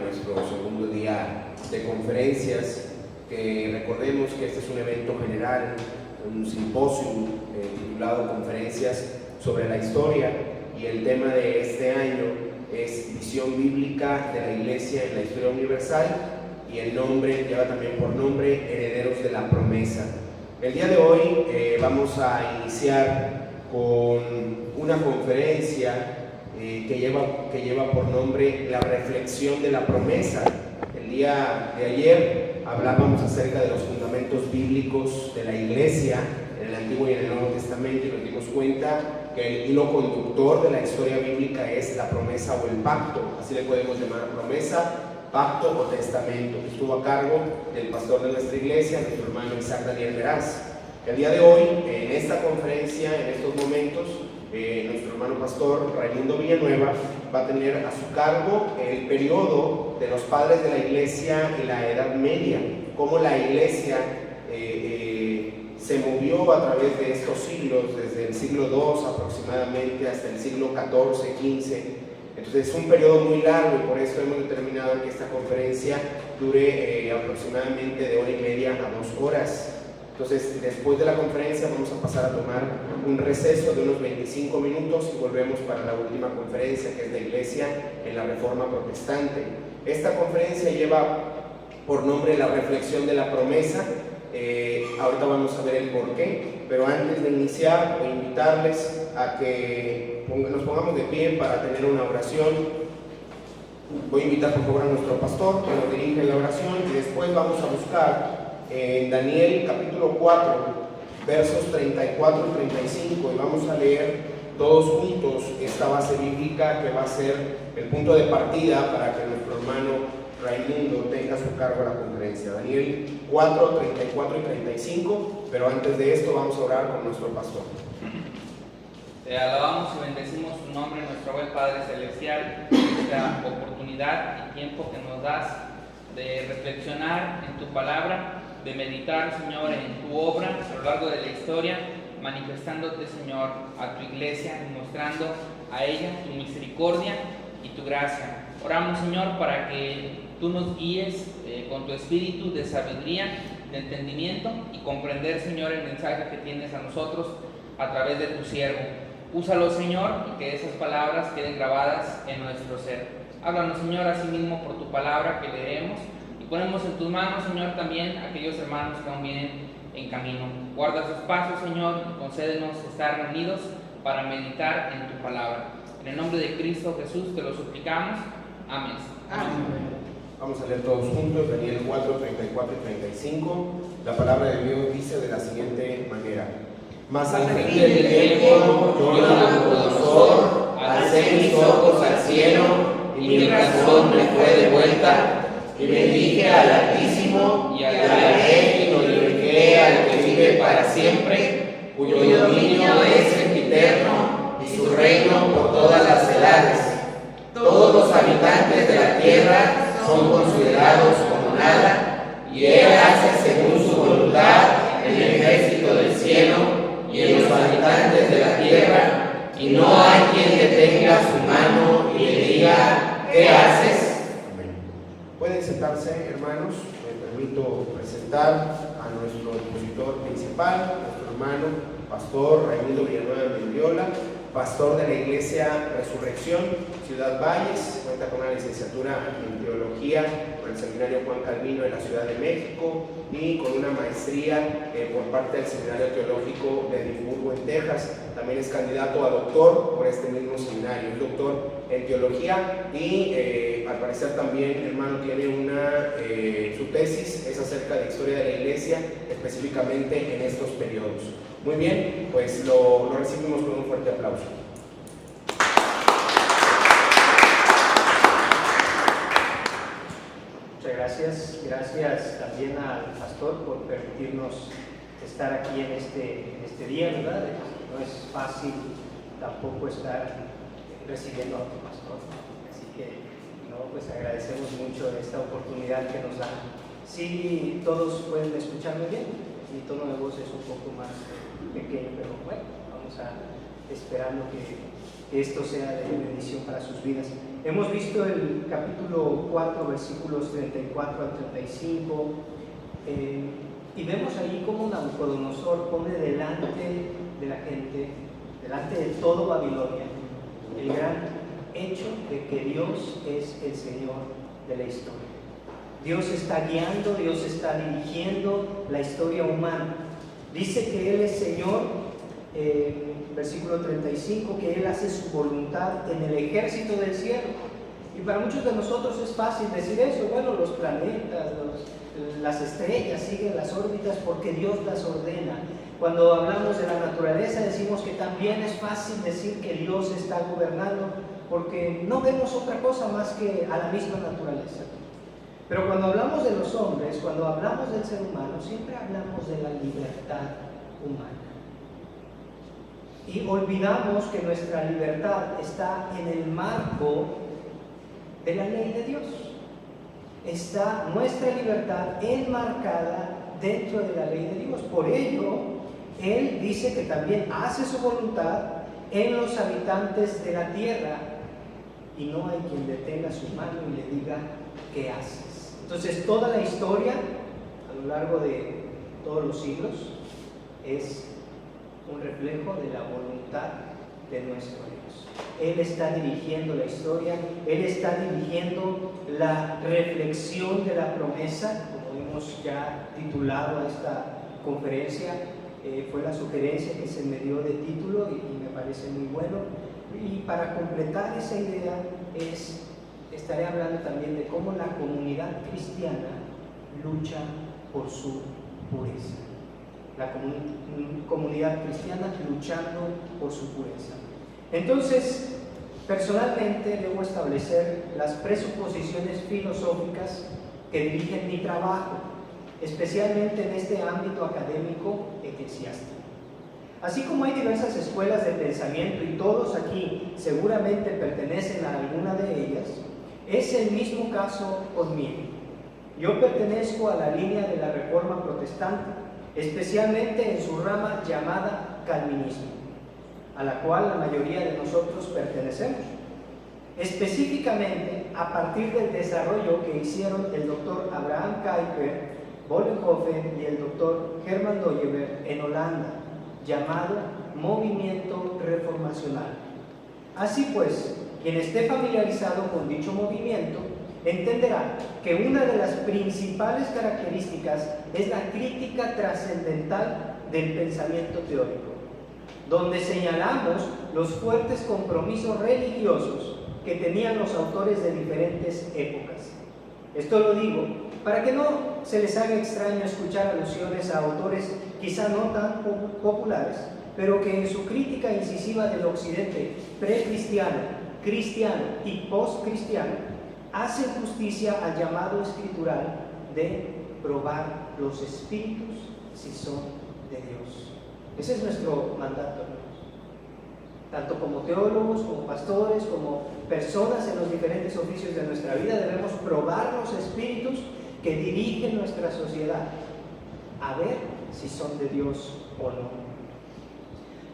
nuestro segundo día de conferencias, que recordemos que este es un evento general, un simposio titulado Conferencias sobre la Historia, y el tema de este año es Visión Bíblica de la Iglesia en la Historia Universal, y el nombre lleva también por nombre Herederos de la Promesa. El día de hoy vamos a iniciar con una conferencia que lleva por nombre La Reflexión de la Promesa. El día de ayer hablábamos acerca de los fundamentos bíblicos de la Iglesia en el Antiguo y en el Nuevo Testamento, y nos dimos cuenta que el hilo conductor de la historia bíblica es la promesa o el pacto. Así le podemos llamar: promesa, pacto o testamento. Estuvo a cargo del pastor de nuestra iglesia, nuestro hermano Isaac Daniel Meraz. El día de hoy, en esta conferencia, en estos momentos, nuestro hermano pastor Raimundo Villanueva va a tener a su cargo el periodo de los padres de la iglesia en la Edad Media, cómo la iglesia se movió a través de estos siglos, desde el siglo II aproximadamente hasta el siglo XIV, XV. Entonces es un periodo muy largo, y por eso hemos determinado que esta conferencia dure aproximadamente de 1:30 a 2 horas. Entonces, después de la conferencia vamos a pasar a tomar un receso de unos 25 minutos y volvemos para la última conferencia, que es de Iglesia en la Reforma Protestante. Esta conferencia lleva por nombre La Reflexión de la Promesa. Ahorita vamos a ver el porqué, pero antes de iniciar voy a invitarles a que nos pongamos de pie para tener una oración. Voy a invitar por favor a nuestro pastor que nos dirija en la oración, y después vamos a buscar en Daniel capítulo 4, versos 34 y 35, y vamos a leer todos juntos esta base bíblica que va a ser el punto de partida para que nuestro hermano Raimundo tenga a su cargo la conferencia. Daniel 4, 34 y 35, pero antes de esto vamos a orar con nuestro pastor. Te alabamos y bendecimos tu nombre, nuestro buen Padre Celestial, esta oportunidad y tiempo que nos das de reflexionar en tu palabra, de meditar, Señor, en tu obra a lo largo de la historia, manifestándote, Señor, a tu iglesia y mostrando a ella tu misericordia y tu gracia. Oramos, Señor, para que tú nos guíes con tu espíritu de sabiduría, de entendimiento, y comprender, Señor, el mensaje que tienes a nosotros a través de tu siervo. Úsalo, Señor, y que esas palabras queden grabadas en nuestro ser. Háblanos, Señor, así mismo por tu palabra que leemos, y ponemos en tus manos, Señor, también aquellos hermanos que aún vienen en camino. Guarda sus pasos, Señor, y concédenos estar reunidos para meditar en tu palabra. En el nombre de Cristo Jesús te lo suplicamos. Amén. Amén. Vamos a leer todos juntos Daniel 4, 34 y 35. La palabra de Dios dice de la siguiente manera: Mas al fin del tiempo, yo, Nabucodonosor, alcé mis ojos al cielo, y mi razón me fue devuelta, y bendije al Altísimo, y adoré y glorifiqué al que vive para siempre, cuyo dominio es sempiterno, y su reino por todas las edades. Todos los habitantes de la tierra son considerados como nada, y él hace según su voluntad en el ejército del cielo y en los habitantes de la tierra, y no hay quien detenga su mano y le diga: ¿qué haces? Amén. Pueden sentarse, hermanos. Me permito presentar a nuestro expositor principal, nuestro hermano pastor Raimundo Villanueva Mendiola, pastor de la Iglesia Resurrección, Ciudad Valles. Cuenta con una licenciatura en Teología por el Seminario Juan Calvino de la Ciudad de México, y con una maestría por parte del Seminario Teológico de Edimburgo, en Texas. También es candidato a doctor por este mismo seminario. Es doctor en Teología, y al parecer también, hermano, tiene su tesis es acerca de historia de la Iglesia, específicamente en estos periodos. Muy bien, pues lo recibimos con un fuerte aplauso. Muchas gracias. Gracias también al pastor por permitirnos estar aquí en este día, ¿verdad? No es fácil tampoco estar recibiendo a otro pastor, así que pues agradecemos mucho esta oportunidad que nos da. Sí, todos pueden escucharme bien. Mi tono de voz es un poco más pequeño, pero bueno, vamos a esperando que esto sea de bendición para sus vidas. Hemos visto el capítulo 4, versículos 34 al 35, y vemos ahí cómo Nabucodonosor pone delante de la gente, delante de todo Babilonia, el gran hecho de que Dios es el Señor de la historia. Dios está guiando, Dios está dirigiendo la historia humana. Dice que Él es Señor, versículo 35, que Él hace su voluntad en el ejército del cielo. Y para muchos de nosotros es fácil decir eso. Bueno, los planetas, las estrellas siguen las órbitas porque Dios las ordena. Cuando hablamos de la naturaleza decimos que también es fácil decir que Dios está gobernando porque no vemos otra cosa más que a la misma naturaleza. Pero cuando hablamos de los hombres, cuando hablamos del ser humano, siempre hablamos de la libertad humana. Y olvidamos que nuestra libertad está en el marco de la ley de Dios. Está nuestra libertad enmarcada dentro de la ley de Dios. Por ello, Él dice que también hace su voluntad en los habitantes de la tierra y no hay quien detenga su mano y le diga ¿qué haces? Entonces toda la historia a lo largo de todos los siglos es un reflejo de la voluntad de nuestro Dios. Él está dirigiendo la historia, Él está dirigiendo la reflexión de la promesa, como hemos ya titulado a esta conferencia. Fue la sugerencia que se me dio de título y me parece muy bueno. Y para completar esa idea estaré hablando también de cómo la comunidad cristiana lucha por su pureza. La comunidad cristiana luchando por su pureza. Entonces, personalmente debo establecer las presuposiciones filosóficas que dirigen mi trabajo, especialmente en este ámbito académico eclesiástico. Así como hay diversas escuelas de pensamiento y todos aquí seguramente pertenecen a alguna de ellas, es el mismo caso conmigo. Yo pertenezco a la línea de la Reforma Protestante, especialmente en su rama llamada calvinismo, a la cual la mayoría de nosotros pertenecemos. Específicamente a partir del desarrollo que hicieron el doctor Abraham Kuyper, Vollenhoven y el doctor Herman Dooyeweerd en Holanda, llamado movimiento reformacional. Así pues, quien esté familiarizado con dicho movimiento entenderá que una de las principales características es la crítica trascendental del pensamiento teórico, donde señalamos los fuertes compromisos religiosos que tenían los autores de diferentes épocas. Esto lo digo para que no se les haga extraño escuchar alusiones a autores quizá no tan populares, pero que en su crítica incisiva del occidente precristiano, cristiano y postcristiano hacen justicia al llamado escritural de probar los espíritus si son de Dios. Ese es nuestro mandato, hermanos. Tanto como teólogos, como pastores, como personas en los diferentes oficios de nuestra vida, debemos probar los espíritus que dirigen nuestra sociedad, a ver si son de Dios o no.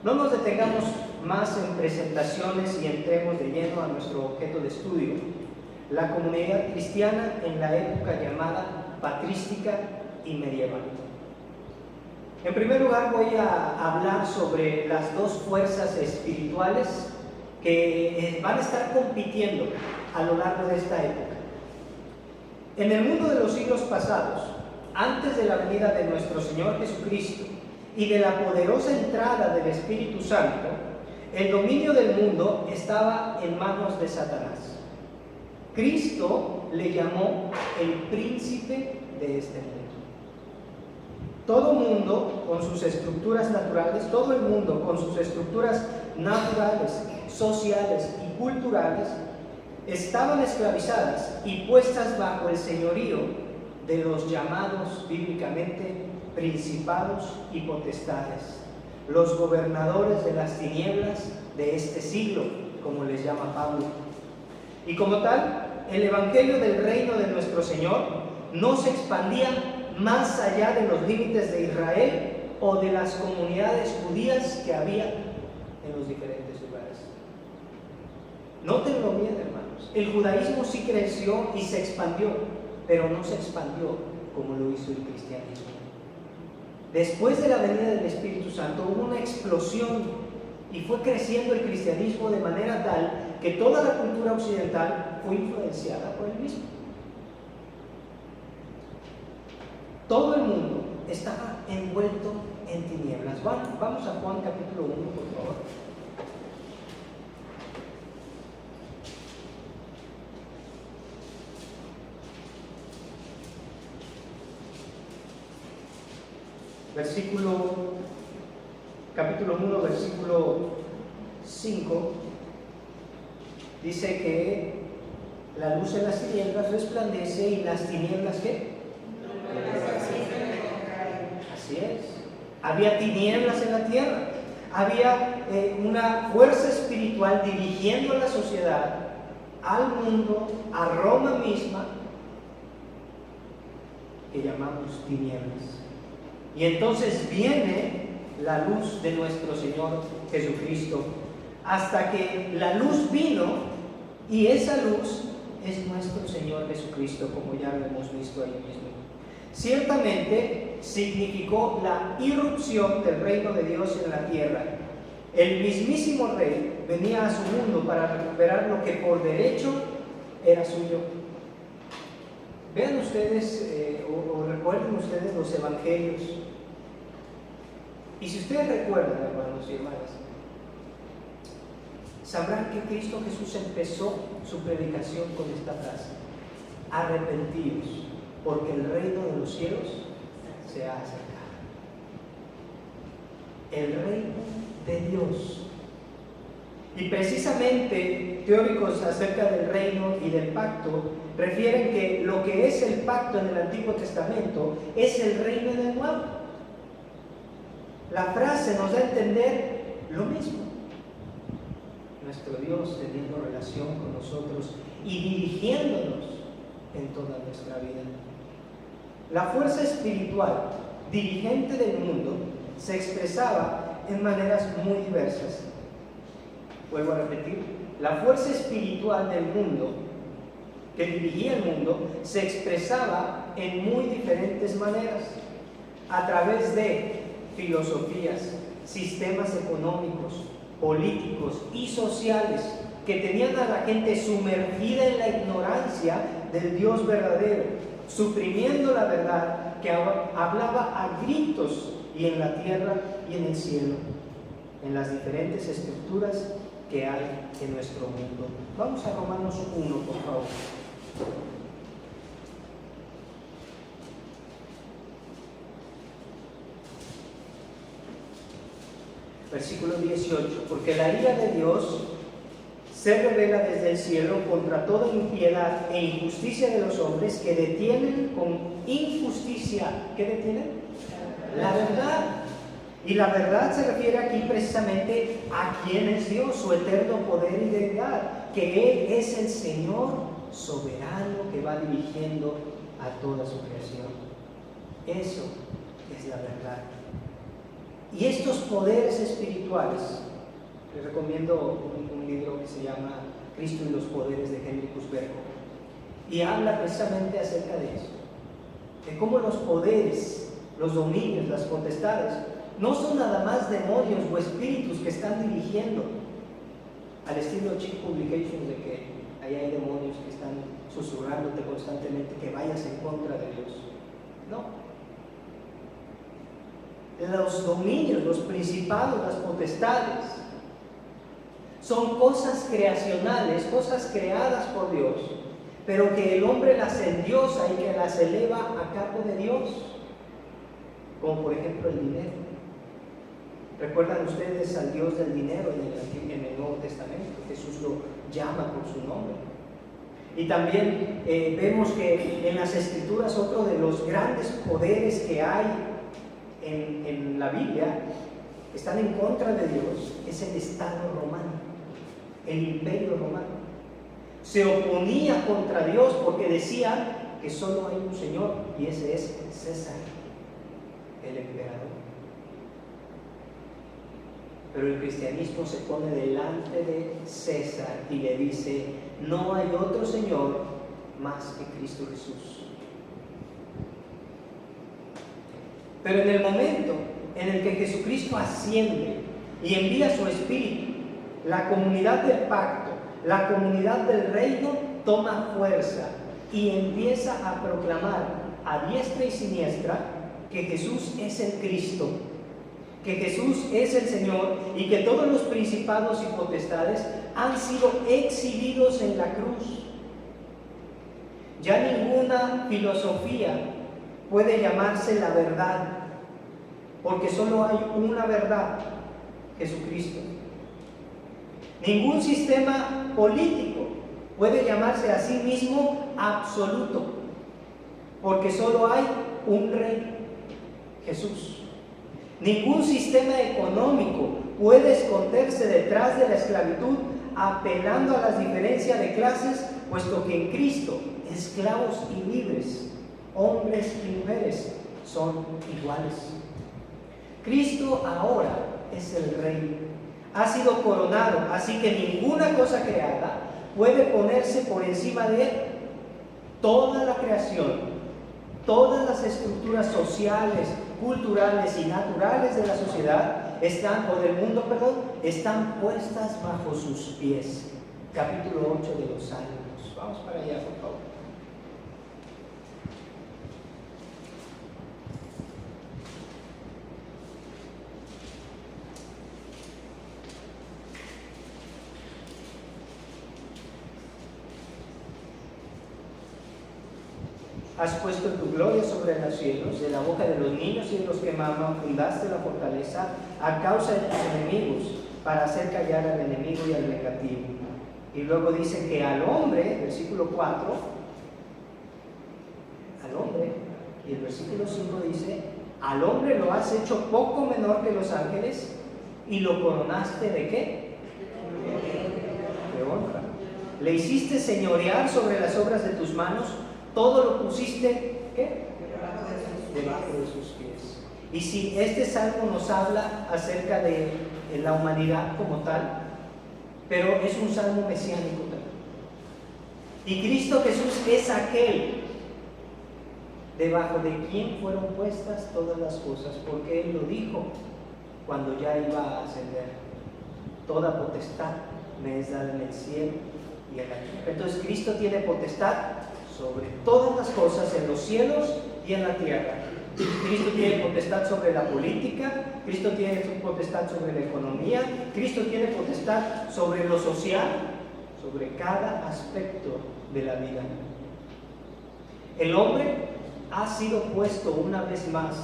No nos detengamos más en presentaciones y entremos de lleno a nuestro objeto de estudio, la comunidad cristiana en la época llamada patrística y medieval. En primer lugar voy a hablar sobre las dos fuerzas espirituales que van a estar compitiendo a lo largo de esta época. En el mundo de los siglos pasados, antes de la venida de nuestro Señor Jesucristo y de la poderosa entrada del Espíritu Santo, el dominio del mundo estaba en manos de Satanás. Cristo le llamó el príncipe de este mundo. Todo mundo con sus estructuras naturales, todo el mundo con sus estructuras naturales, sociales y culturales, estaban esclavizadas y puestas bajo el señorío de los llamados bíblicamente principados y potestades, los gobernadores de las tinieblas de este siglo, como les llama Pablo. Y como tal, el evangelio del reino de nuestro Señor no se expandía más allá de los límites de Israel o de las comunidades judías que había en los diferentes lugares. Nótenlo bien, hermanos. El judaísmo sí creció y se expandió, pero no se expandió como lo hizo el cristianismo. Después de la venida del Espíritu Santo hubo una explosión y fue creciendo el cristianismo de manera tal que toda la cultura occidental fue influenciada por él mismo. Todo el mundo estaba envuelto en tinieblas. Vamos a Juan capítulo 1, por favor. Capítulo 1, versículo 5, dice que la luz en las tinieblas resplandece y las tinieblas ¿qué? Así es. Había tinieblas en la tierra, había una fuerza espiritual dirigiendo a la sociedad, al mundo, a Roma misma, que llamamos tinieblas. Y entonces viene la luz de nuestro Señor Jesucristo, hasta que la luz vino, y esa luz es nuestro Señor Jesucristo, como ya lo hemos visto ahí mismo. Ciertamente significó la irrupción del reino de Dios en la tierra. El mismísimo Rey venía a su mundo para recuperar lo que por derecho era suyo. Vean ustedes o recuerden ustedes los evangelios. Y si ustedes recuerdan, hermanos y hermanas, sabrán que Cristo Jesús empezó su predicación con esta frase: arrepentidos, porque el reino de los cielos se ha acercado. El reino de Dios. Y precisamente teóricos acerca del reino y del pacto refieren que lo que es el pacto en el Antiguo Testamento es el reino en el Nuevo. La frase nos da a entender lo mismo. Nuestro Dios teniendo relación con nosotros y dirigiéndonos en toda nuestra vida. La fuerza espiritual dirigente del mundo se expresaba en maneras muy diversas. Vuelvo a repetir, la fuerza espiritual del mundo, que dirigía el mundo, se expresaba en muy diferentes maneras, a través de filosofías, sistemas económicos, políticos y sociales que tenían a la gente sumergida en la ignorancia del Dios verdadero, suprimiendo la verdad que hablaba a gritos y en la tierra y en el cielo, en las diferentes estructuras que hay en nuestro mundo. Vamos a Romanos 1, por favor. Versículo 18, porque la ira de Dios se revela desde el cielo contra toda impiedad e injusticia de los hombres que detienen con injusticia. ¿Qué detienen? La verdad. Y la verdad se refiere aquí precisamente a quién es Dios, su eterno poder y deidad, que Él es el Señor soberano que va dirigiendo a toda su creación. Eso es la verdad. Y estos poderes espirituales, les recomiendo un libro que se llama Cristo y los poderes de Henricus Bergh, y habla precisamente acerca de eso, de cómo los poderes, los dominios, las potestades, no son nada más demonios o espíritus que están dirigiendo, al estilo Chick Publications, de que ahí hay demonios que están susurrándote constantemente que vayas en contra de Dios. No. Los dominios, los principados, las potestades son cosas creacionales, cosas creadas por Dios, pero que el hombre las endiosa y que las eleva a cargo de Dios, como por ejemplo el dinero. ¿Recuerdan ustedes al Dios del dinero en el Nuevo Testamento? Jesús lo llama por su nombre. Y también vemos que en las Escrituras otro de los grandes poderes que hay en la Biblia, están en contra de Dios, es el Estado romano, el Imperio romano. Se oponía contra Dios porque decía que solo hay un Señor y ese es César, el emperador. pero el cristianismo se pone delante de César y le dice: no hay otro Señor más que Cristo Jesús. Pero en el momento en el que Jesucristo asciende y envía su Espíritu, la comunidad del pacto, la comunidad del reino toma fuerza y empieza a proclamar a diestra y siniestra que Jesús es el Cristo, que Jesús es el Señor y que todos los principados y potestades han sido exhibidos en la cruz. Ya ninguna filosofía puede llamarse la verdad, porque solo hay una verdad: Jesucristo. Ningún sistema político puede llamarse a sí mismo absoluto, porque solo hay un rey, Jesús. Ningún sistema económico puede esconderse detrás de la esclavitud apelando a las diferencias de clases, puesto que en Cristo esclavos y libres, hombres y mujeres, son iguales. Cristo ahora es el Rey, ha sido coronado, así que ninguna cosa creada puede ponerse por encima de él. Toda la creación, todas las estructuras sociales, culturales y naturales de la sociedad del mundo, están puestas bajo sus pies. Capítulo 8 de los Salmos. Vamos para allá, por favor. Has puesto tu gloria sobre los cielos, de la boca de los niños y de los que maman, fundaste la fortaleza a causa de tus enemigos, para hacer callar al enemigo y al vengativo. Y luego dice que al hombre, versículo 4, al hombre, y el versículo 5 dice: al hombre lo has hecho poco menor que los ángeles y lo coronaste ¿de qué? De honra. Le hiciste señorear sobre las obras de tus manos. Todo lo pusiste, ¿qué? Debajo de sus pies. Y si este salmo nos habla acerca de la humanidad como tal, pero es un salmo mesiánico también. Y Cristo Jesús es aquel debajo de quien fueron puestas todas las cosas, porque Él lo dijo cuando ya iba a ascender: toda potestad me es dada en el cielo y en la tierra. Entonces Cristo tiene potestad sobre todas las cosas en los cielos y en la tierra. Cristo tiene potestad sobre la política, Cristo tiene potestad sobre la economía, Cristo tiene potestad sobre lo social, sobre cada aspecto de la vida. El hombre ha sido puesto una vez más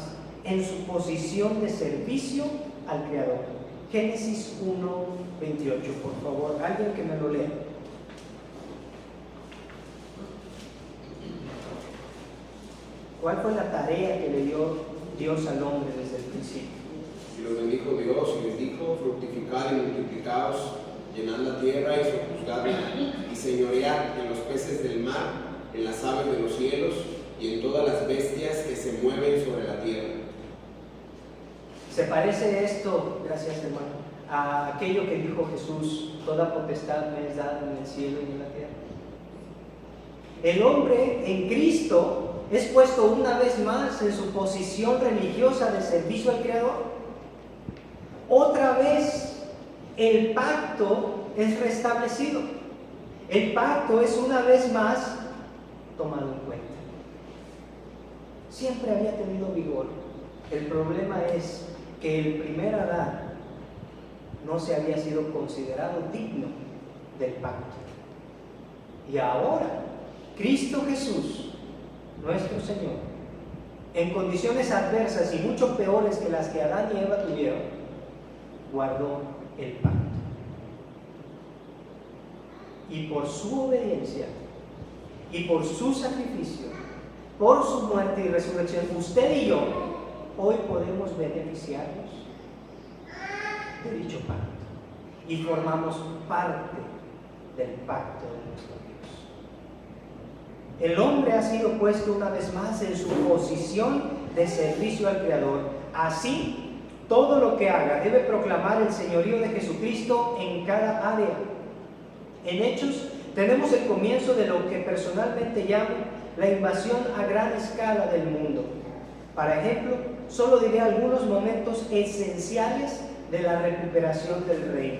en su posición de servicio al Creador. Génesis 1:28, por favor, alguien que me lo lea. ¿Cuál fue la tarea que le dio Dios al hombre desde el principio? Y los bendijo Dios y les dijo: fructificad y multiplicaos, llenad la tierra y sojuzgadla, y señoread en los peces del mar, en las aves de los cielos y en todas las bestias que se mueven sobre la tierra. ¿Se parece esto, gracias hermano, a aquello que dijo Jesús: toda potestad me es dada en el cielo y en la tierra? El hombre en Cristo es puesto una vez más en su posición religiosa de servicio al Creador. Otra vez el pacto es restablecido. El pacto es una vez más tomado en cuenta. Siempre había tenido vigor. El problema es que el primer Adán no se había sido considerado digno del pacto. Y ahora Cristo Jesús, nuestro Señor, en condiciones adversas y mucho peores que las que Adán y Eva tuvieron, guardó el pacto. Y por su obediencia y por su sacrificio, por su muerte y resurrección, usted y yo hoy podemos beneficiarnos de dicho pacto y formamos parte del pacto de nuestro Dios. El hombre ha sido puesto una vez más en su posición de servicio al Creador. Así todo lo que haga debe proclamar el señorío de Jesucristo en cada área. En Hechos tenemos el comienzo de lo que personalmente llamo la invasión a gran escala del mundo. Para ejemplo, solo diré algunos momentos esenciales de la recuperación del reino.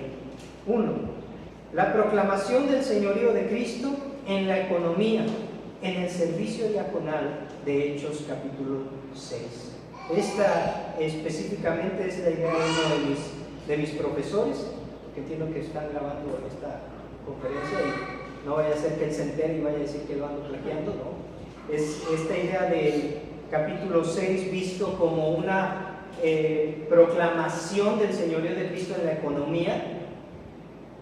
1. La proclamación del señorío de Cristo en la economía, en el servicio diaconal de Hechos capítulo 6. Esta específicamente es la idea de uno de mis profesores, porque entiendo que están grabando esta conferencia y no vaya a ser que él se entere y vaya a decir que lo ando plagiando, ¿no? Es esta idea del capítulo 6 visto como una proclamación del señorío de Cristo en la economía,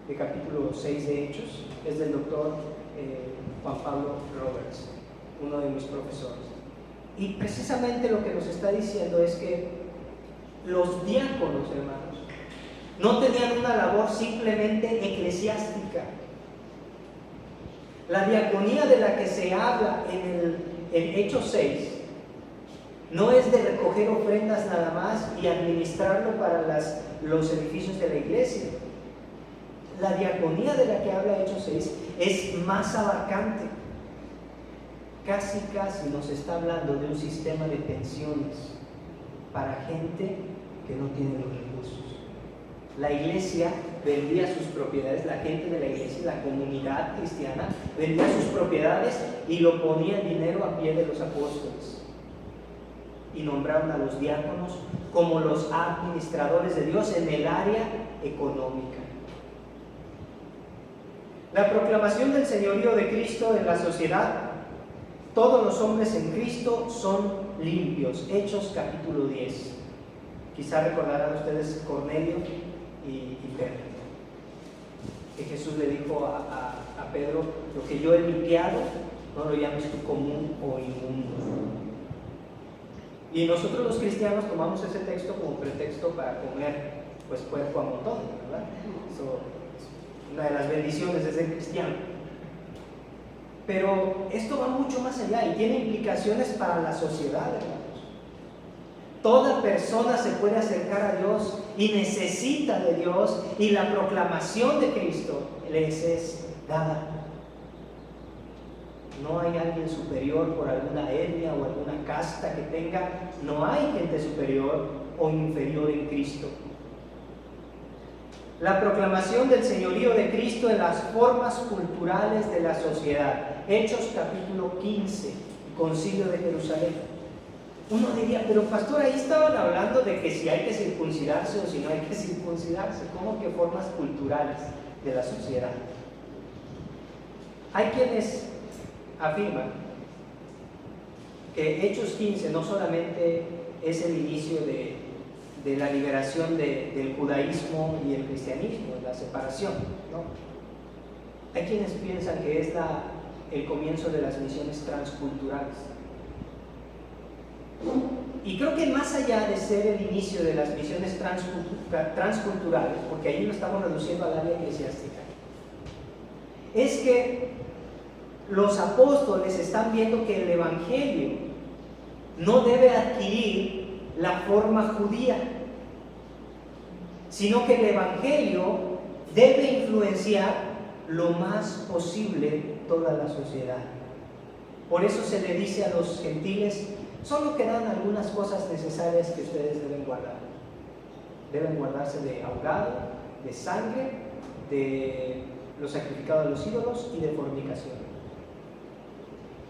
de capítulo 6 de Hechos, es del doctor Juan Pablo Roberts, uno de mis profesores. Y precisamente lo que nos está diciendo es que los diáconos, hermanos, no tenían una labor simplemente eclesiástica. La diaconía de la que se habla en Hechos 6 no es de recoger ofrendas nada más y administrarlo para los edificios de la iglesia. La diaconía de la que habla Hechos 6 es más abarcante. Casi nos está hablando de un sistema de pensiones para gente que no tiene los recursos. La iglesia vendía sus propiedades, la gente de la iglesia, la comunidad cristiana, vendía sus propiedades y lo ponía en dinero a pie de los apóstoles. Y nombraron a los diáconos como los administradores de Dios en el área económica. La proclamación del señorío de Cristo en la sociedad. Todos los hombres en Cristo son limpios. Hechos capítulo 10. Quizá recordarán ustedes Cornelio y Pedro, que Jesús le dijo a Pedro: lo que yo he limpiado, no lo llames tú común o inmundo. Y nosotros los cristianos tomamos ese texto como pretexto para comer pues puerco a montón, ¿verdad? Eso es una de las bendiciones de ser cristiano. Pero esto va mucho más allá y tiene implicaciones para la sociedad, hermanos. Toda persona se puede acercar a Dios y necesita de Dios, y la proclamación de Cristo les es dada. No hay alguien superior por alguna etnia o alguna casta que tenga, no hay gente superior o inferior en Cristo. La proclamación del señorío de Cristo en las formas culturales de la sociedad. Hechos capítulo 15, Concilio de Jerusalén. Uno diría, pero pastor, ahí estaban hablando de que si hay que circuncidarse o si no hay que circuncidarse. ¿Cómo que formas culturales de la sociedad? Hay quienes afirman que Hechos 15 no solamente es el inicio de la liberación del judaísmo y el cristianismo, la separación, ¿no? Hay quienes piensan que es el comienzo de las misiones transculturales. Y creo que más allá de ser el inicio de las misiones transculturales, porque ahí lo estamos reduciendo al área eclesiástica, es que los apóstoles están viendo que el evangelio no debe adquirir la forma judía, sino que el evangelio debe influenciar lo más posible toda la sociedad. Por eso se le dice a los gentiles: solo quedan algunas cosas necesarias que ustedes deben guardar. Deben guardarse de ahogado, de sangre, de los sacrificados a los ídolos y de fornicación.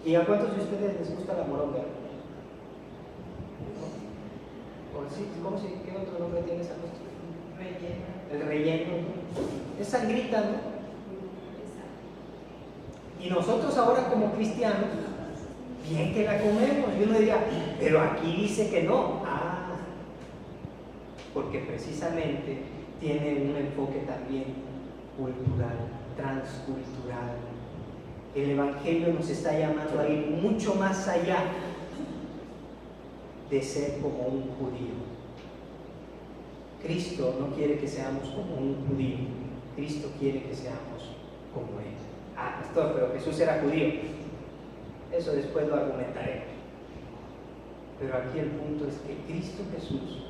¿Y a cuántos de ustedes les gusta la moronga? ¿Qué otro nombre tiene esa cosa? Relleno. El relleno. Es sangrita, ¿no? Y nosotros ahora como cristianos, bien que la comemos. Y uno diría, pero aquí dice que no. Porque precisamente tiene un enfoque también cultural, transcultural. El evangelio nos está llamando a ir mucho más allá de ser como un judío. Cristo no quiere que seamos como un judío. Cristo quiere que seamos como Él. Pastor, pero Jesús era judío. Eso después lo argumentaremos. Pero aquí el punto es que Cristo Jesús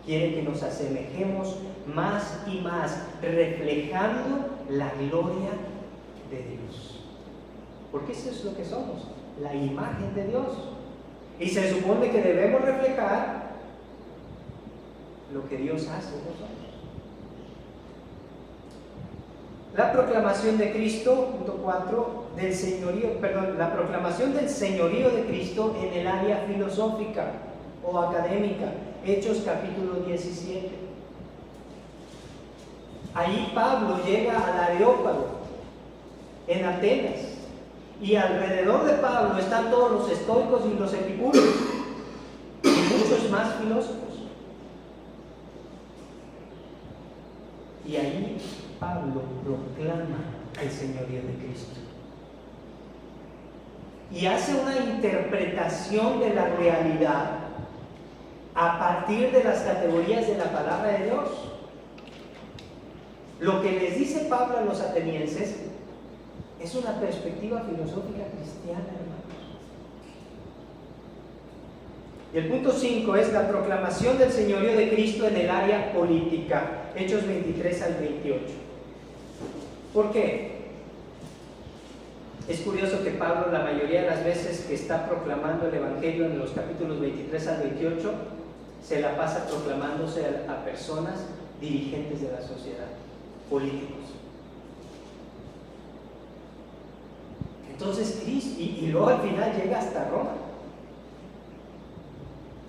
quiere que nos asemejemos más y más, reflejando la gloria de Dios. Porque eso es lo que somos, la imagen de Dios. Y se supone que debemos reflejar lo que Dios hace en nosotros. La proclamación de Cristo, punto 4, del señorío, la proclamación del señorío de Cristo en el área filosófica o académica, Hechos capítulo 17. Ahí Pablo llega al Areópago, en Atenas, y alrededor de Pablo están todos los estoicos y los epicúreos, y muchos más filósofos. Y ahí Pablo proclama el señorío de Cristo y hace una interpretación de la realidad a partir de las categorías de la palabra de Dios. Lo que les dice Pablo a los atenienses es una perspectiva filosófica cristiana, hermanos. Y el punto 5 es la proclamación del señorío de Cristo en el área política, Hechos 23 al 28. ¿Por qué? Es curioso que Pablo, la mayoría de las veces que está proclamando el Evangelio en los capítulos 23 al 28, se la pasa proclamándose a personas dirigentes de la sociedad, políticos. Entonces Cristo, y luego al final llega hasta Roma.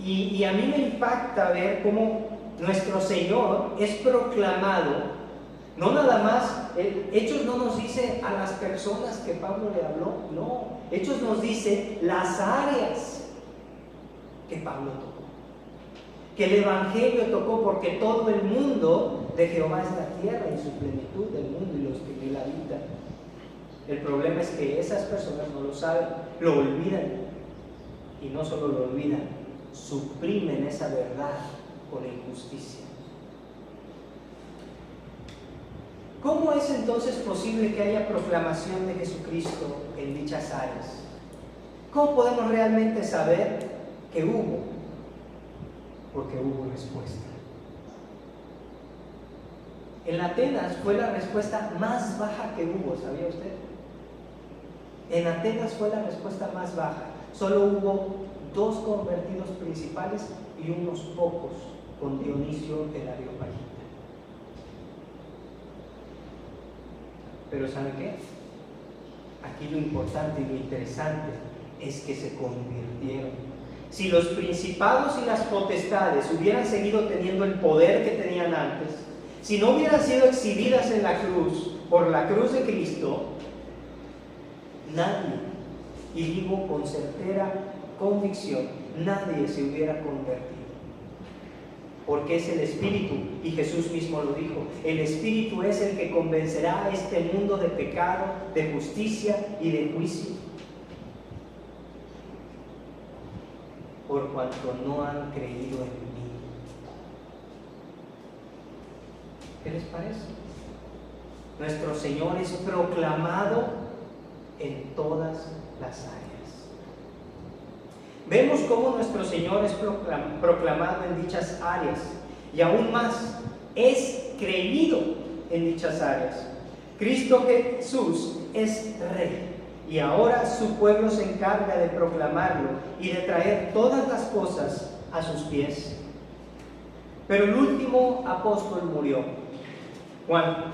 Y a mí me impacta ver cómo nuestro Señor es proclamado, no nada más, Hechos no nos dice a las personas que Pablo le habló, no, Hechos nos dice las áreas que Pablo tocó, que el Evangelio tocó, porque todo el mundo de Jehová es la tierra y su plenitud del mundo y los que en él habitan. El problema es que esas personas no lo saben, lo olvidan, y no solo lo olvidan, suprimen esa verdad con injusticia. ¿Cómo es entonces posible que haya proclamación de Jesucristo en dichas áreas? ¿Cómo podemos realmente saber que hubo? Porque hubo respuesta. En Atenas fue la respuesta más baja que hubo, ¿sabía usted? En Atenas fue la respuesta más baja. Solo hubo 2 convertidos principales y unos pocos con Dionisio el Areopagita. Pero ¿sabe qué? Aquí lo importante y lo interesante es que se convirtieron. Si los principados y las potestades hubieran seguido teniendo el poder que tenían antes, si no hubieran sido exhibidas en la cruz, por la cruz de Cristo, nadie, y digo con certera convicción, nadie se hubiera convertido. Porque es el Espíritu, y Jesús mismo lo dijo, el Espíritu es el que convencerá a este mundo de pecado, de justicia y de juicio. Por cuanto no han creído en mí. ¿Qué les parece? Nuestro Señor es proclamado en todas las áreas. Vemos cómo nuestro Señor es proclamado en dichas áreas, y aún más, es creído en dichas áreas. Cristo Jesús es Rey, y ahora su pueblo se encarga de proclamarlo y de traer todas las cosas a sus pies. Pero el último apóstol murió, Juan,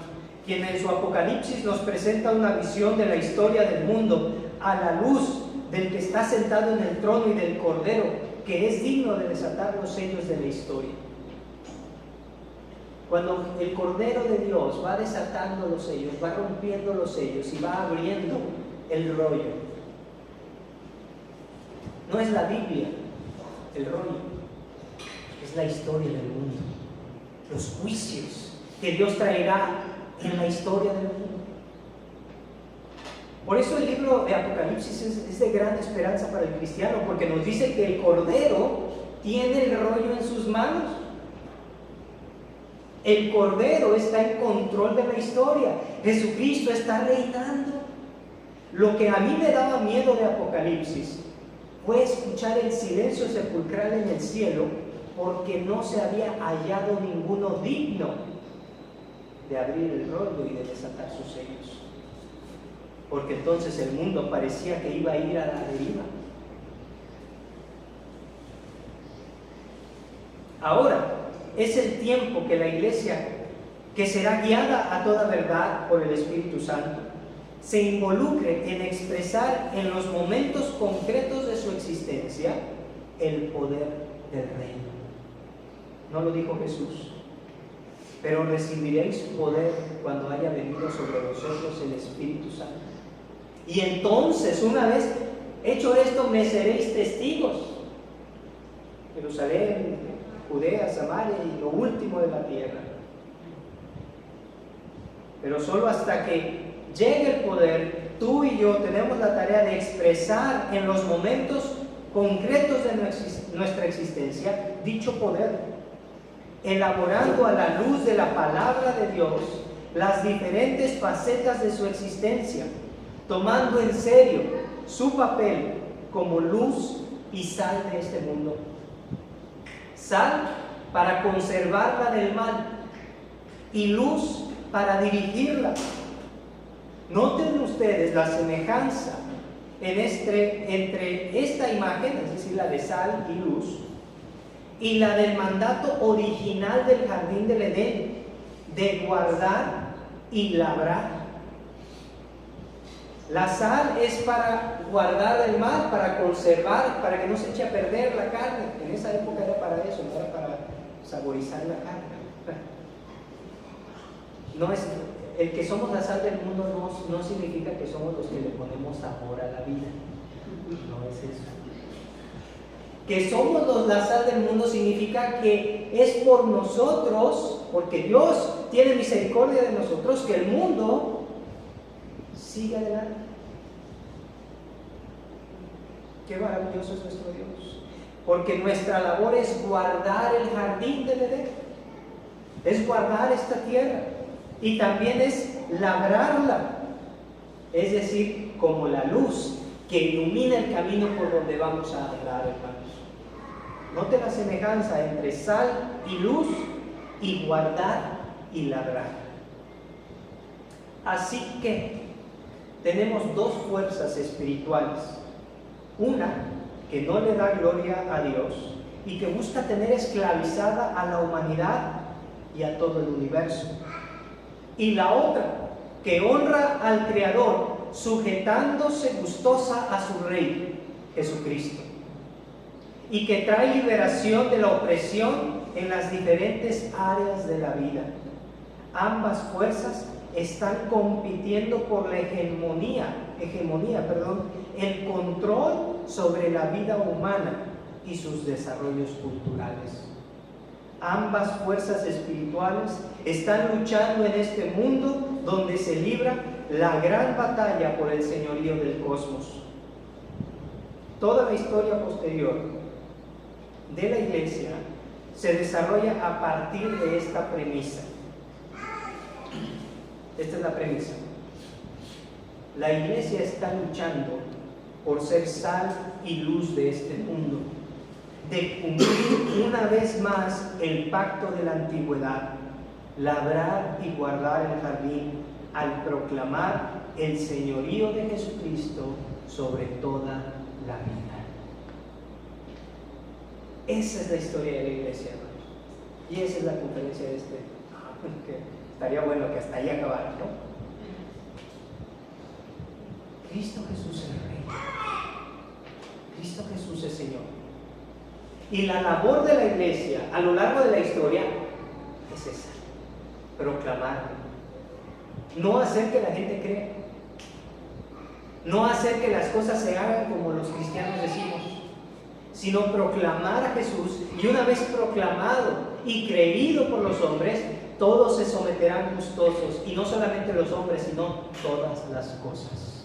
quien en su Apocalipsis nos presenta una visión de la historia del mundo a la luz del que está sentado en el trono y del Cordero, que es digno de desatar los sellos de la historia. Cuando el Cordero de Dios va desatando los sellos, va rompiendo los sellos y va abriendo el rollo, no es la Biblia el rollo, es la historia del mundo, los juicios que Dios traerá en la historia del mundo. Por eso el libro de Apocalipsis es de gran esperanza para el cristiano, porque nos dice que el Cordero tiene el rollo en sus manos. El Cordero está en control de la historia. Jesucristo está reinando. Lo que a mí me daba miedo de Apocalipsis fue escuchar el silencio sepulcral en el cielo porque no se había hallado ninguno digno de abrir el rollo y de desatar sus sellos. Porque entonces el mundo parecía que iba a ir a la deriva. Ahora es el tiempo que la iglesia, que será guiada a toda verdad por el Espíritu Santo, se involucre en expresar en los momentos concretos de su existencia el poder del reino. No lo dijo Jesús, pero recibiréis poder cuando haya venido sobre vosotros el Espíritu Santo. Y entonces, una vez hecho esto, me seréis testigos. Jerusalén, Judea, Samaria y lo último de la tierra. Pero solo hasta que llegue el poder, tú y yo tenemos la tarea de expresar en los momentos concretos de nuestra existencia dicho poder, elaborando a la luz de la palabra de Dios las diferentes facetas de su existencia, tomando en serio su papel como luz y sal de este mundo. Sal para conservarla del mal y luz para dirigirla. Noten ustedes la semejanza entre esta imagen, es decir, la de sal y luz, y la del mandato original del jardín del Edén, de guardar y labrar. La sal es para guardar el mal, para conservar, para que no se eche a perder la carne. En esa época era para eso, no era para saborizar la carne. No es, el que somos la sal del mundo no significa que somos los que le ponemos sabor a la vida. No es eso. Que somos la sal del mundo significa que es por nosotros, porque Dios tiene misericordia de nosotros, que el mundo sigue adelante. Qué maravilloso es nuestro Dios. Porque nuestra labor es guardar el jardín del Edén, es guardar esta tierra y también es labrarla, es decir, como la luz que ilumina el camino por donde vamos a andar, hermanos. Note la semejanza entre sal y luz y guardar y labrar. Así que tenemos dos fuerzas espirituales. Una que no le da gloria a Dios y que busca tener esclavizada a la humanidad y a todo el universo. Y la otra que honra al Creador sujetándose gustosa a su Rey, Jesucristo, y que trae liberación de la opresión en las diferentes áreas de la vida. Ambas fuerzas están compitiendo por la hegemonía, el control sobre la vida humana y sus desarrollos culturales. Ambas fuerzas espirituales están luchando en este mundo donde se libra la gran batalla por el señorío del cosmos. Toda la historia posterior de la Iglesia se desarrolla a partir de esta premisa. Esta es la premisa. La Iglesia está luchando por ser sal y luz de este mundo, de cumplir una vez más el pacto de la antigüedad, labrar y guardar el jardín al proclamar el señorío de Jesucristo sobre toda la vida. Esa es la historia de la Iglesia, hermanos. Y esa es la conferencia de este. Estaría bueno que hasta ahí acabara, ¿no? Cristo Jesús es Rey. Cristo Jesús es Señor. Y la labor de la Iglesia a lo largo de la historia es esa: proclamar. No hacer que la gente crea. No hacer que las cosas se hagan como los cristianos decimos, sino proclamar a Jesús. Y una vez proclamado y creído por los hombres, todos se someterán gustosos, y no solamente los hombres, sino todas las cosas.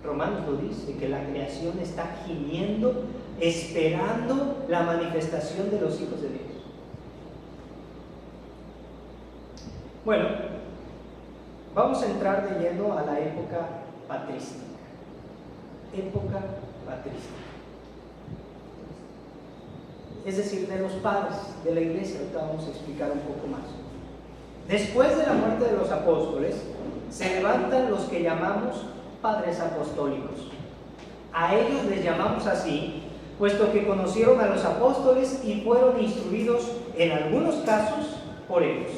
Romanos lo dice, que la creación está gimiendo, esperando la manifestación de los hijos de Dios. Bueno, vamos a entrar de lleno a la época patrística. Época patrística. es decir, de los padres de la iglesia. Ahorita vamos a explicar un poco más. Después de la muerte de los apóstoles, se levantan los que llamamos padres apostólicos. A ellos les llamamos así, puesto que conocieron a los apóstoles y fueron instruidos en algunos casos por ellos.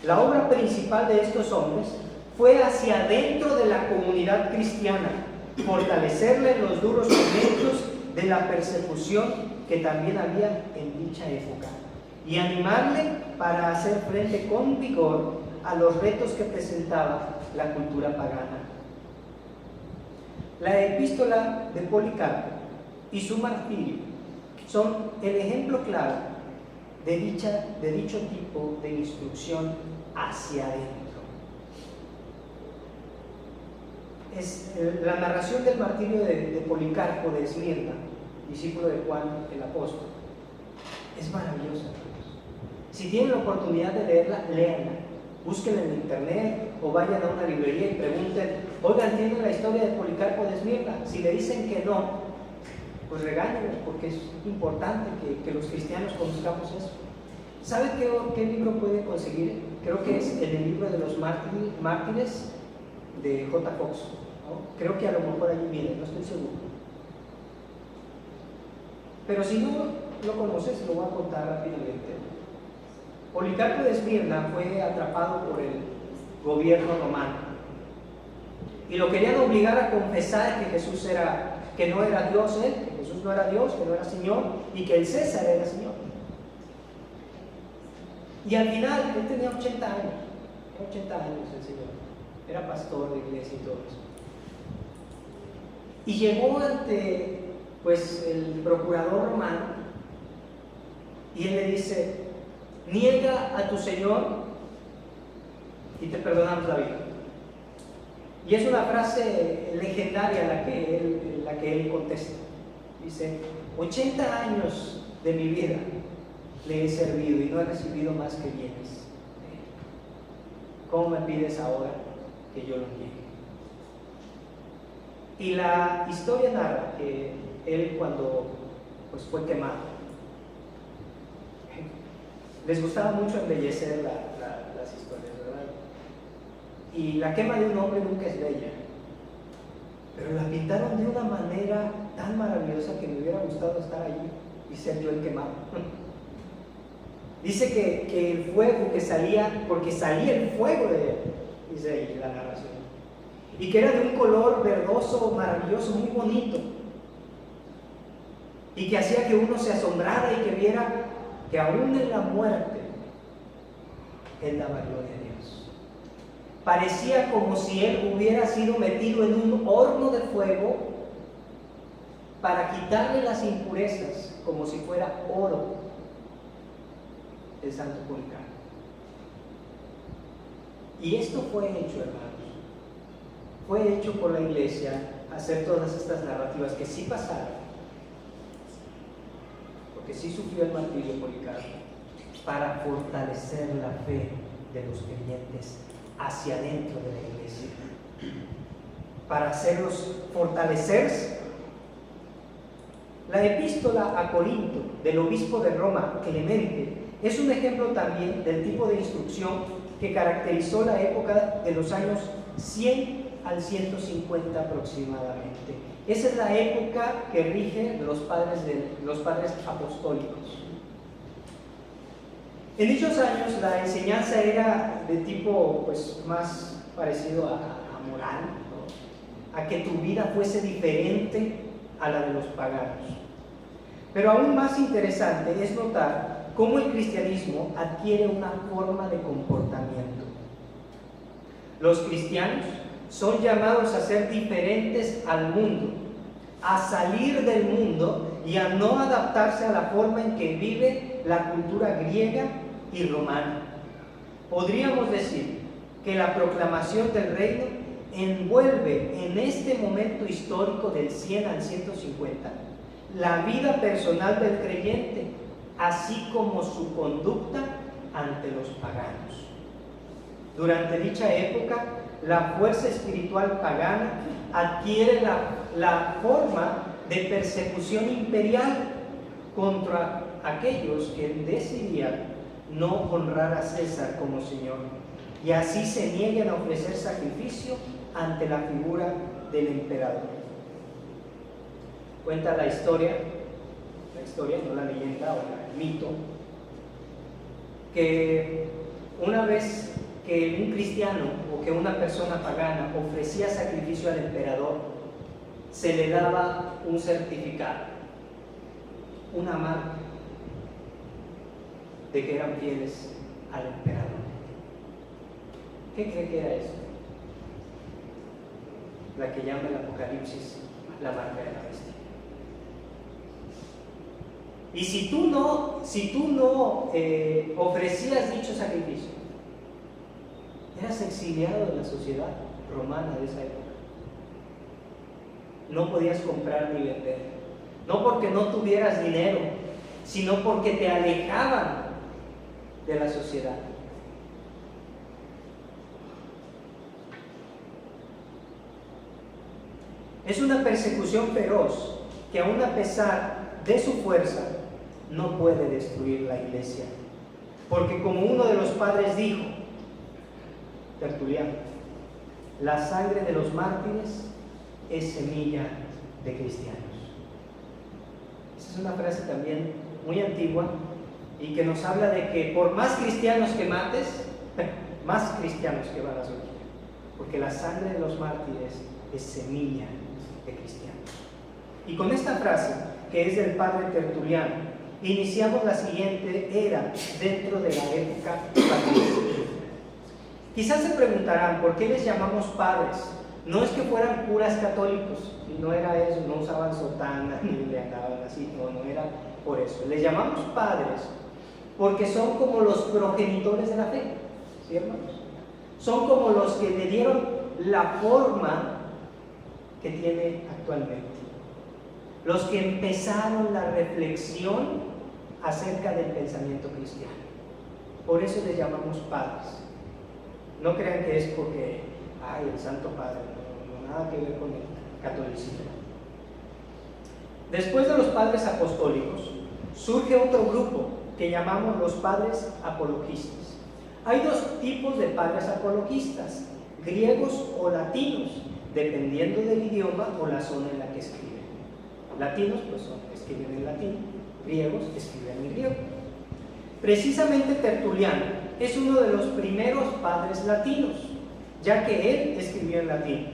La obra principal de estos hombres fue hacia adentro de la comunidad cristiana, fortalecerle los duros momentos de la persecución que también había en dicha época y animarle para hacer frente con vigor a los retos que presentaba la cultura pagana. La epístola de Policarpo y su martirio son el ejemplo claro de dicho tipo de instrucción hacia adentro. La narración del martirio de Policarpo de Esmirna, discípulo de Juan el apóstol, es maravillosa. Si tienen la oportunidad de leerla, léanla. Búsquenla en internet o vayan a una librería y pregunten: oigan, ¿tienen la historia de Policarpo de Esmirna? Si le dicen que no, pues regáñenlos, porque es importante que los cristianos conozcamos eso. ¿Saben qué libro pueden conseguir? Creo que es en el libro de los mártires de J. Fox, ¿no? Creo que a lo mejor allí viene, no estoy seguro. Pero si no lo conoces, lo voy a contar rápidamente. Policarpo de Esmirna fue atrapado por el gobierno romano y lo querían obligar a confesar que no era Dios él, que Jesús no era Dios, que no era Señor y que el César era Señor. Y al final, él tenía 80 años el Señor, era pastor de iglesia y todo eso. Y llegó ante el procurador romano y él le dice: niega a tu Señor y te perdonamos la vida. Y es una frase legendaria la que él contesta. Dice: 80 años de mi vida le he servido y no he recibido más que bienes. ¿Cómo me pides ahora que yo lo niegue? Y la historia narra que él, cuando fue quemado, les gustaba mucho embellecer las historias, ¿verdad? Y la quema de un hombre nunca es bella, pero la pintaron de una manera tan maravillosa que me hubiera gustado estar allí y ser yo el quemado. Dice que el fuego que salía, porque salía el fuego de él, dice ahí la narración, y que era de un color verdoso, maravilloso, muy bonito, y que hacía que uno se asombrara y que viera que aún en la muerte él daba gloria a Dios. Parecía como si él hubiera sido metido en un horno de fuego para quitarle las impurezas, como si fuera oro, el santo Policarpo. Y esto fue hecho, hermanos, fue hecho por la iglesia, hacer todas estas narrativas que sí pasaron, que sí sufrió el martirio Policarpo, para fortalecer la fe de los creyentes hacia adentro de la iglesia, para hacerlos fortalecerse. La epístola a Corinto del obispo de Roma, Clemente, es un ejemplo también del tipo de instrucción que caracterizó la época de los años 100 al 150 aproximadamente. Esa es la época que rige los padres apostólicos. En dichos años la enseñanza era de tipo más parecido a moral, ¿no? A que tu vida fuese diferente a la de los paganos. Pero aún más interesante es notar cómo el cristianismo adquiere una forma de comportamiento. Los cristianos son llamados a ser diferentes al mundo, a salir del mundo y a no adaptarse a la forma en que vive la cultura griega y romana. Podríamos decir que la proclamación del reino envuelve en este momento histórico del 100 al 150 la vida personal del creyente, así como su conducta ante los paganos. Durante dicha época, la fuerza espiritual pagana adquiere la forma de persecución imperial contra aquellos que decidían no honrar a César como Señor y así se nieguen a ofrecer sacrificio ante la figura del emperador. Cuenta la historia, no la leyenda o el mito, que una vez que un cristiano o que una persona pagana ofrecía sacrificio al emperador, se le daba un certificado, una marca de que eran fieles al emperador. ¿Qué cree que era eso? La que llama el Apocalipsis la marca de la bestia. Y si tú no ofrecías dicho sacrificio, eras exiliado de la sociedad romana de esa época. No podías comprar ni vender, no porque no tuvieras dinero, sino porque te alejaban de la sociedad. Es una persecución feroz que aun a pesar de su fuerza no puede destruir la iglesia, porque como uno de los padres dijo, Tertuliano, la sangre de los mártires es semilla de cristianos. Esa es una frase también muy antigua y que nos habla de que por más cristianos que mates, más cristianos que van a surgir, porque la sangre de los mártires es semilla de cristianos. Y con esta frase, que es del padre Tertuliano, iniciamos la siguiente era dentro de la época patrística. Quizás se preguntarán, ¿por qué les llamamos padres? No es que fueran curas católicos, y no era eso, no usaban sotana, ni le andaban así, no era por eso. Les llamamos padres porque son como los progenitores de la fe, ¿sí, hermanos? Son como los que le dieron la forma que tiene actualmente. Los que empezaron la reflexión acerca del pensamiento cristiano. Por eso les llamamos padres. No crean que es porque, el Santo Padre, no, nada que ver con el catolicismo. Después de los padres apostólicos, surge otro grupo que llamamos los padres apologistas. Hay dos tipos de padres apologistas, griegos o latinos, dependiendo del idioma o la zona en la que escriben. Latinos, pues escriben en latín, griegos escriben en griego. Precisamente Tertuliano es uno de los primeros padres latinos, ya que él escribió en latín,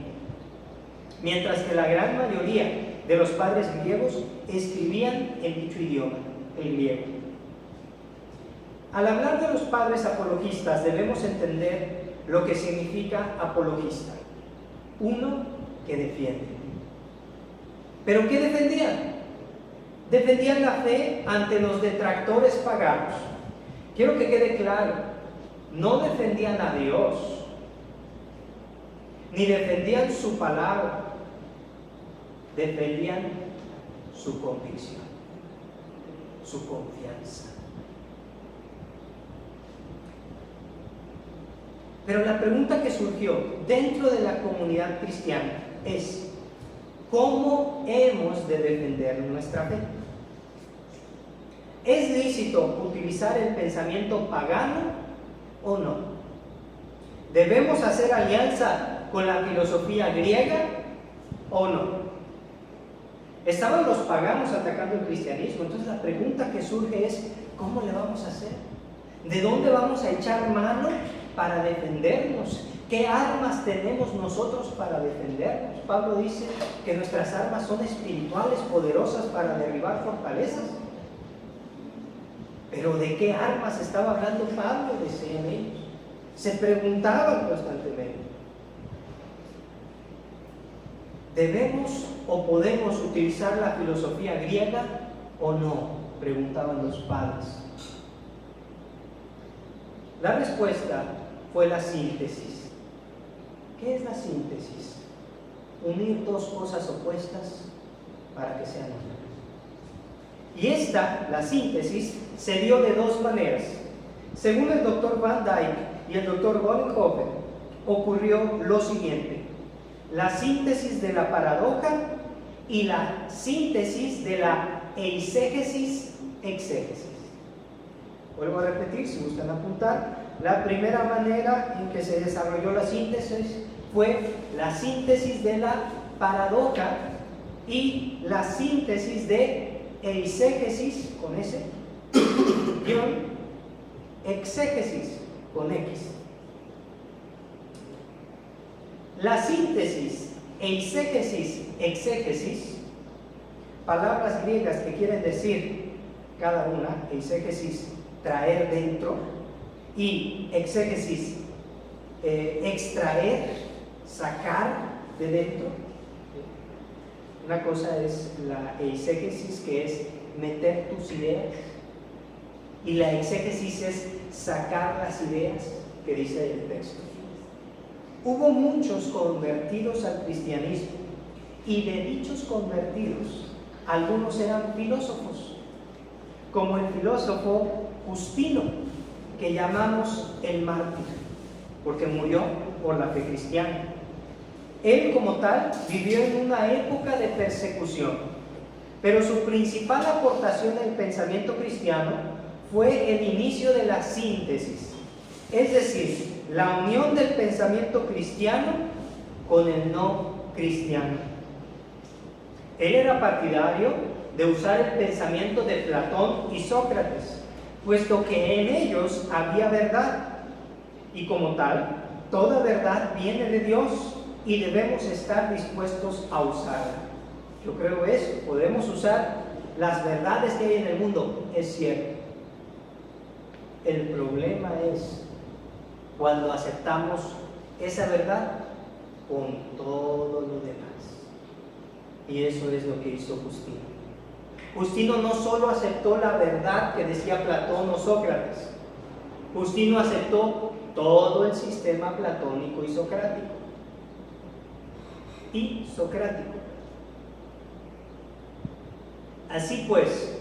mientras que la gran mayoría de los padres griegos escribían en dicho idioma, el griego. Al hablar de los padres apologistas debemos entender lo que significa apologista. Uno que defiende. ¿Pero qué defendían? Defendían la fe ante los detractores paganos. Quiero que quede claro, no defendían a Dios, ni defendían su palabra, defendían su convicción, su confianza. Pero la pregunta que surgió dentro de la comunidad cristiana es, ¿cómo hemos de defender nuestra fe? ¿Es lícito utilizar el pensamiento pagano o no? ¿Debemos hacer alianza con la filosofía griega o no? Estaban los paganos atacando el cristianismo, entonces la pregunta que surge es, ¿cómo le vamos a hacer? ¿De dónde vamos a echar mano para defendernos? ¿Qué armas tenemos nosotros para defendernos? Pablo dice que nuestras armas son espirituales, poderosas para derribar fortalezas. ¿Pero de qué armas estaba hablando Pablo? Decían ellos. Se preguntaban constantemente. ¿Debemos o podemos utilizar la filosofía griega o no? Preguntaban los padres. La respuesta fue la síntesis. ¿Qué es la síntesis? Unir dos cosas opuestas para que sean una. Y la síntesis, se dio de dos maneras. Según el doctor Van Dyck y el doctor Bonhoeffer, ocurrió lo siguiente: la síntesis de la paradoja y la síntesis de la eisegesis exégesis. Vuelvo a repetir, si gustan apuntar, la primera manera en que se desarrolló la síntesis fue la síntesis de la paradoja y la síntesis de eisegesis con S, guión, exégesis con X. La síntesis, eisegesis, exégesis, palabras griegas que quieren decir cada una, eisegesis, traer dentro, y exégesis, extraer, sacar de dentro. Una cosa es la eisegesis, que es meter tus ideas, y la exégesis es sacar las ideas que dice el texto. Hubo muchos convertidos al cristianismo, y de dichos convertidos, algunos eran filósofos, como el filósofo Justino, que llamamos el mártir, porque murió por la fe cristiana. Él, como tal, vivió en una época de persecución, pero su principal aportación al pensamiento cristiano fue el inicio de la síntesis, es decir, la unión del pensamiento cristiano con el no cristiano. Él era partidario de usar el pensamiento de Platón y Sócrates, puesto que en ellos había verdad, y como tal, toda verdad viene de Dios y debemos estar dispuestos a usarla. Yo creo eso, podemos usar las verdades que hay en el mundo, es cierto. El problema es cuando aceptamos esa verdad con todo lo demás. Y eso es lo que hizo Justino. Justino no solo aceptó la verdad que decía Platón o Sócrates, Justino aceptó todo el sistema platónico y socrático. Así pues,